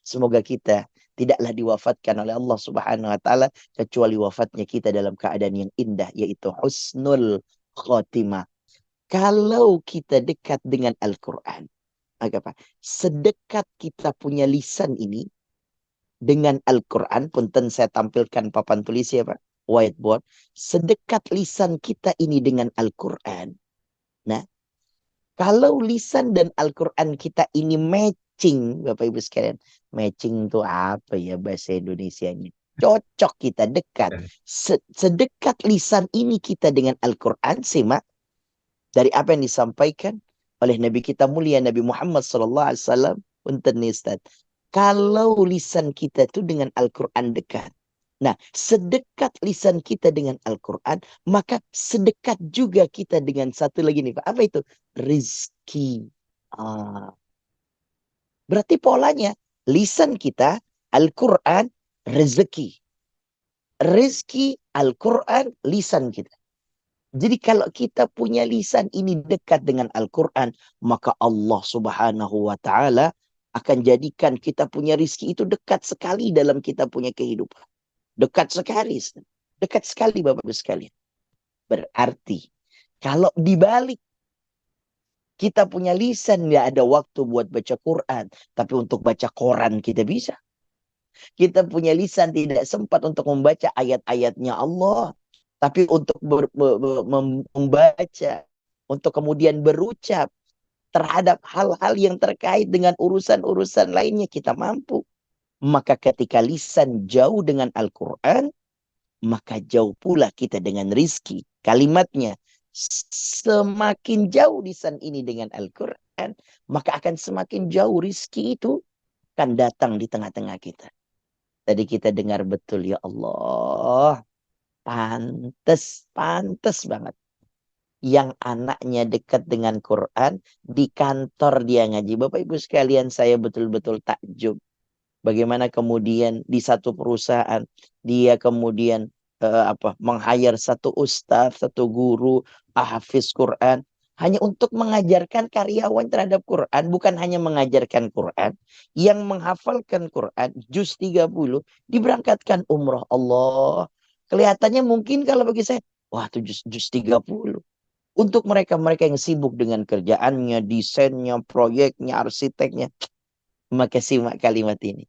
Semoga kita tidaklah diwafatkan oleh Allah Subhanahu wa taala kecuali wafatnya kita dalam keadaan yang indah, yaitu husnul khotimah. Kalau kita dekat dengan Al-Quran, apa? Sedekat kita punya lisan ini dengan Al-Quran, punten saya tampilkan papan tulis ya Pak, whiteboard. Sedekat lisan kita ini dengan Al-Quran. Nah, kalau lisan dan Al-Quran kita ini matching, Bapak Ibu sekalian. Matching itu apa ya bahasa Indonesianya? Cocok kita, dekat. Sedekat lisan ini kita dengan Al-Quran, simak dari apa yang disampaikan oleh Nabi kita mulia Nabi Muhammad SAW. Punten nih Ustaz. Kalau lisan kita itu dengan Al-Quran dekat. Nah, sedekat lisan kita dengan Al-Quran, maka sedekat juga kita dengan satu lagi nih Pak. Apa itu? Rizki. Ah. Berarti polanya, lisan kita, Al-Quran, rezeki. Rizki, Al-Quran, lisan kita. Jadi kalau kita punya lisan ini dekat dengan Al-Quran, maka Allah Subhanahu wa Ta'ala akan jadikan kita punya rizki itu dekat sekali dalam kita punya kehidupan. Dekat sekali. Dekat sekali Bapak-Ibu sekalian. Berarti kalau dibalik kita punya lisan, nggak ada waktu buat baca Quran. Tapi untuk baca koran kita bisa. Kita punya lisan tidak sempat untuk membaca ayat-ayatnya Allah. Tapi untuk membaca, untuk kemudian berucap terhadap hal-hal yang terkait dengan urusan-urusan lainnya kita mampu. Maka ketika lisan jauh dengan Al-Quran, maka jauh pula kita dengan rizki. Kalimatnya, semakin jauh lisan ini dengan Al-Quran, maka akan semakin jauh rizki itu akan datang di tengah-tengah kita. Tadi kita dengar betul, ya Allah, pantes, pantes banget. Yang anaknya dekat dengan Quran, di kantor dia ngaji. Bapak Ibu sekalian, saya betul-betul takjub. Bagaimana kemudian di satu perusahaan, dia kemudian meng-hire satu ustaz, satu guru, hafiz Quran. Hanya untuk mengajarkan karyawan terhadap Quran. Bukan hanya mengajarkan Quran. Yang menghafalkan Quran, juz 30, diberangkatkan umroh. Allah. Kelihatannya mungkin kalau bagi saya, wah itu juz 30. Untuk mereka-mereka yang sibuk dengan kerjaannya, desainnya, proyeknya, arsiteknya. Maka simak kalimat ini.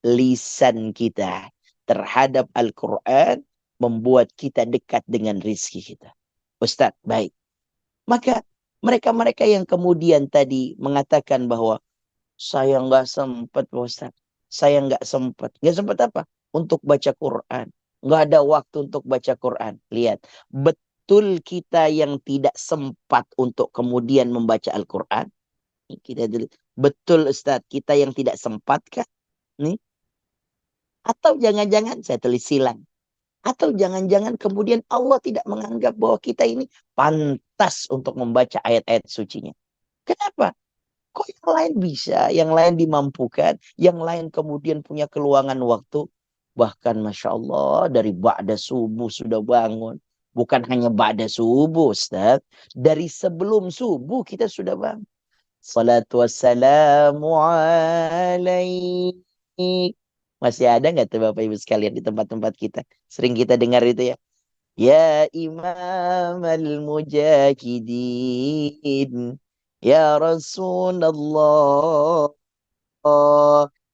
Lisan kita terhadap Al-Quran membuat kita dekat dengan rizki kita. Ustaz, baik. Maka mereka-mereka yang kemudian tadi mengatakan bahwa saya nggak sempat, Ustaz. Saya nggak sempat. Nggak sempat apa? Untuk baca Quran. Nggak ada waktu untuk baca Quran. Lihat. Betul kita yang tidak sempat untuk kemudian membaca Al-Quran. Kita dulu. Betul Ustaz. Kita yang tidak sempat kah? Nih. Atau jangan-jangan saya tulis silang. Atau jangan-jangan kemudian Allah tidak menganggap bahwa kita ini pantas untuk membaca ayat-ayat sucinya. Kenapa? Kok yang lain bisa, yang lain dimampukan, yang lain kemudian punya keluangan waktu. Bahkan Masya Allah dari ba'da subuh sudah bangun. Bukan hanya ba'da subuh Ustaz. Dari sebelum subuh kita sudah bangun. Salatu wassalamu alaik. Masih ada nggak tuh Bapak Ibu sekalian di tempat-tempat kita? Sering kita dengar itu ya. Ya Imam al-Mujahidin. Ya Rasulullah.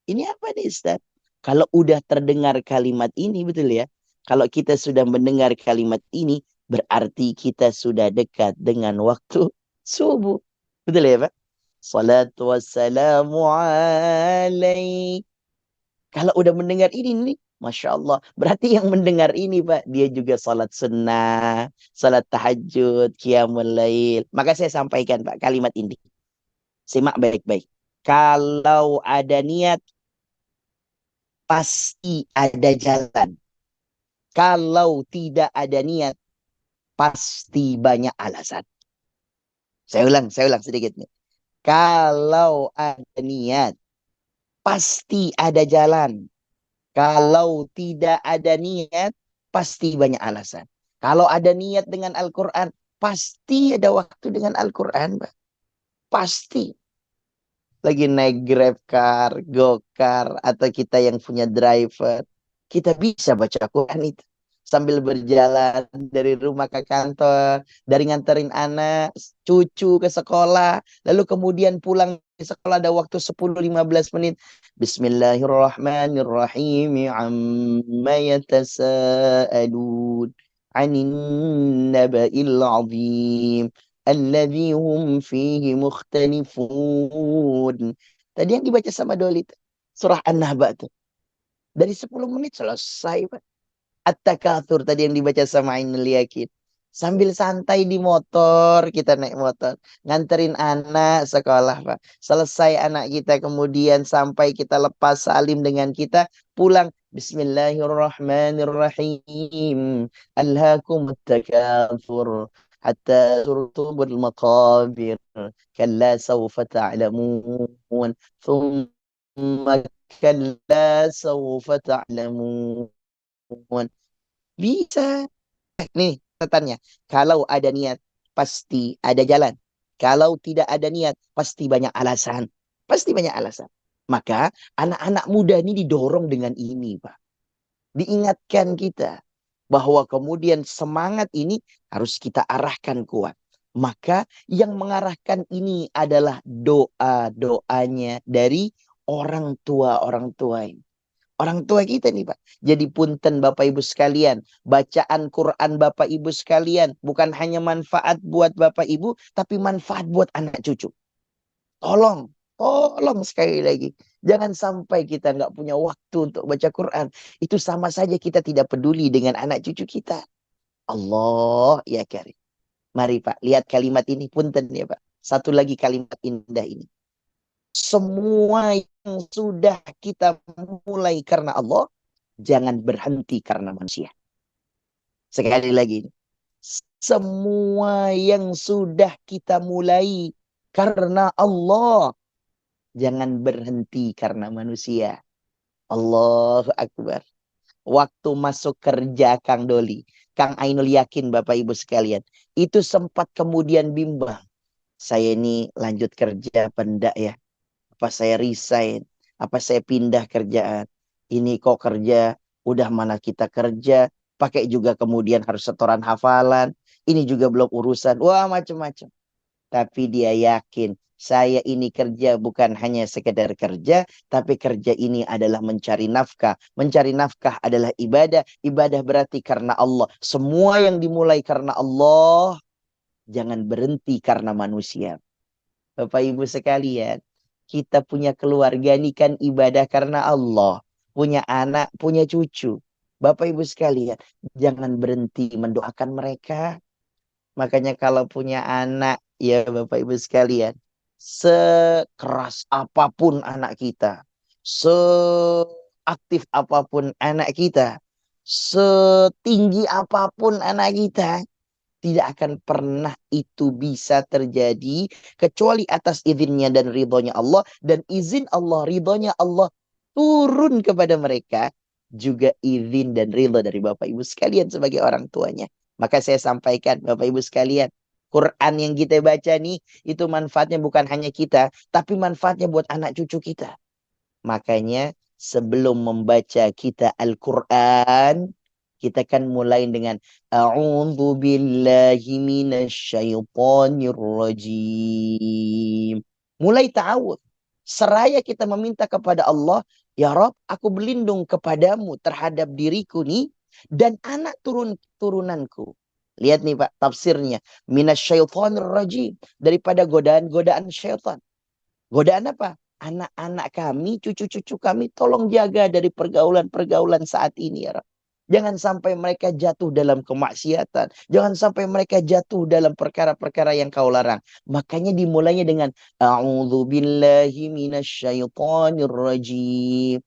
Ini apa nih Ustaz? Kalau udah terdengar kalimat ini betul ya. Kalau kita sudah mendengar kalimat ini, berarti kita sudah dekat dengan waktu subuh. Betul ya Pak? Salatu wassalamu alaik. Kalau udah mendengar ini nih, Masya Allah. Berarti yang mendengar ini Pak, dia juga salat sunnah, salat tahajud, qiyamul lail. Maka saya sampaikan Pak kalimat ini. Simak baik-baik. Kalau ada niat, pasti ada jalan. Kalau tidak ada niat, pasti banyak alasan. Saya ulang sedikit nih. Kalau ada niat, pasti ada jalan. Kalau tidak ada niat, pasti banyak alasan. Kalau ada niat dengan Al-Quran, pasti ada waktu dengan Al-Quran. Pasti. lagi naik Grab car, Go-car, atau kita yang punya driver, kita bisa baca Quran itu. Sambil berjalan dari rumah ke kantor, dari nganterin anak, cucu ke sekolah, lalu kemudian pulang di sekolah ada waktu 10-15 menit. Bismillahirrahmanirrahim. Amma yatasa'alun. Anin naba'il azim. Alladzi hum fihi mukhtalifun. Tadi yang dibaca sama Doli itu. Surah An-Naba tuh. Dari 10 menit selesai, Pak. At-Takatsur tadi yang dibaca sama Ainul Yakin. Sambil santai di motor, kita naik motor. Nganterin anak sekolah, Pak. Selesai anak kita kemudian sampai kita lepas salim dengan kita. Pulang. Bismillahirrahmanirrahim. Alhaakumut takatsur. Hatta zurtumul maqabir. Kalla sawfa ta'lamun. Thumma kalla sawfa ta'lamun. Bisa. Nih, catatannya. Kalau ada niat, pasti ada jalan. Kalau tidak ada niat, pasti banyak alasan. Pasti banyak alasan. Maka anak-anak muda ini didorong dengan ini, Pak. Diingatkan kita bahwa kemudian semangat ini harus kita arahkan kuat. Maka yang mengarahkan ini adalah doa-doanya dari orang tua ini. Orang tua kita nih, Pak. Jadi punten Bapak Ibu sekalian. Bacaan Quran Bapak Ibu sekalian. Bukan hanya manfaat buat Bapak Ibu. Tapi manfaat buat anak cucu. Tolong. Tolong sekali lagi. Jangan sampai kita nggak punya waktu untuk baca Quran. Itu sama saja kita tidak peduli dengan anak cucu kita. Allah ya karim. Mari Pak. Lihat kalimat ini. Punten ya Pak. Satu lagi kalimat indah ini. Semua yang sudah kita mulai karena Allah, jangan berhenti karena manusia. Sekali lagi, semua yang sudah kita mulai karena Allah, jangan berhenti karena manusia. Allahu Akbar. Waktu masuk kerja Kang Doli, Kang Ainul Yakin Bapak Ibu sekalian, itu sempat kemudian bimbang. Saya ini lanjut kerja apa enggak ya? Apa saya resign? Apa saya pindah kerjaan? Ini kok kerja, udah mana kita kerja, pakai juga kemudian harus setoran hafalan. Ini juga belum urusan. Wah, macam-macam. Tapi dia yakin, saya ini kerja bukan hanya sekedar kerja, tapi kerja ini adalah mencari nafkah. Mencari nafkah adalah ibadah. Ibadah berarti karena Allah. Semua yang dimulai karena Allah, jangan berhenti karena manusia. Bapak Ibu sekalian, kita punya keluarga ini kan ibadah karena Allah. Punya anak, punya cucu. Bapak Ibu sekalian, jangan berhenti mendoakan mereka. Makanya kalau punya anak, ya Bapak Ibu sekalian, sekeras apapun anak kita, seaktif apapun anak kita, setinggi apapun anak kita, tidak akan pernah itu bisa terjadi kecuali atas izinnya dan ridhonya Allah. Dan izin Allah, ridhonya Allah turun kepada mereka. Juga izin dan ridho dari Bapak Ibu sekalian sebagai orang tuanya. Maka saya sampaikan Bapak Ibu sekalian, Quran yang kita baca nih, itu manfaatnya bukan hanya kita, tapi manfaatnya buat anak cucu kita. Makanya sebelum membaca kita Al-Quran, kita kan mulai dengan A'udzu billahi minasyaitonir rajim. Mulai ta'awudz. Seraya kita meminta kepada Allah, ya Rob, aku berlindung kepadamu terhadap diriku nih dan anak turunanku. Lihat nih Pak tafsirnya. Minasyaitonir rajim. Daripada godaan-godaan syaitan. Godaan apa? Anak-anak kami, cucu-cucu kami, tolong jaga dari pergaulan-pergaulan saat ini ya Rob. Jangan sampai mereka jatuh dalam kemaksiatan. Jangan sampai mereka jatuh dalam perkara-perkara yang kau larang. Makanya dimulainya dengan A'udzu billahi minasyaitonir rajim.